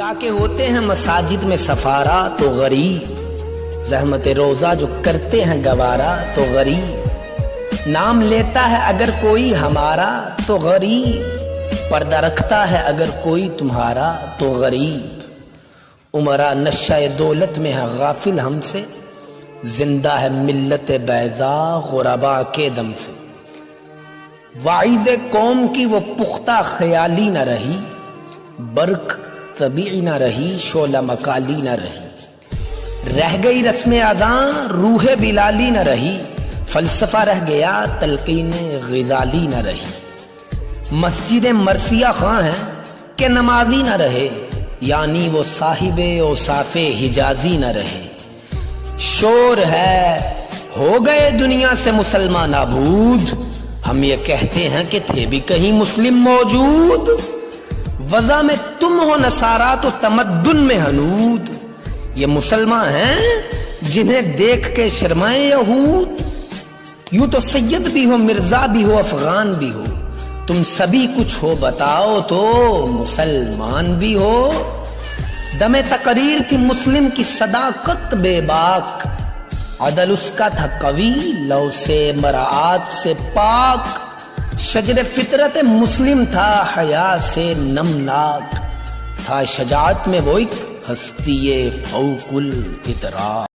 خدا کے ہوتے ہیں مساجد میں سفارا تو غریب، زحمت روزہ جو کرتے ہیں گوارا تو غریب، نام لیتا ہے اگر کوئی ہمارا تو غریب، پردہ رکھتا ہے اگر کوئی تمہارا تو غریب، عمرہ نشہ دولت میں ہے غافل ہم سے، زندہ ہے ملت بیضا غربا کے دم سے، واعظ قوم کی وہ پختہ خیالی نہ رہی، برق طبیعی نہ رہی، شعلہ مکالی نہ رہی، رہ گئی رسم اذاں روح بلالی نہ رہی، فلسفہ رہ گیا تلقین غزالی نہ رہی، مسجد مرثیہ خواں ہیں کہ نمازی نہ رہے، یعنی وہ صاحب اوصاف حجازی نہ رہے، شور ہے ہو گئے دنیا سے مسلمان نابود، ہم یہ کہتے ہیں کہ تھے بھی کہیں مسلم موجود، وضع میں تم ہو نصارا تو تمدن میں ہنود، یہ مسلمان ہیں جنہیں دیکھ کے شرمائے یہود، یوں تو سید بھی ہو مرزا بھی ہو افغان بھی ہو، تم سبھی کچھ ہو بتاؤ تو مسلمان بھی ہو، دم تقریر تھی مسلم کی صداقت بے باک، عدل اس کا تھا قوی لو سے مراعات سے پاک، شجر فطرت مسلم تھا حیا سے نمناک، تھا شجاعت میں وہ ایک ہستی فوق الادراک۔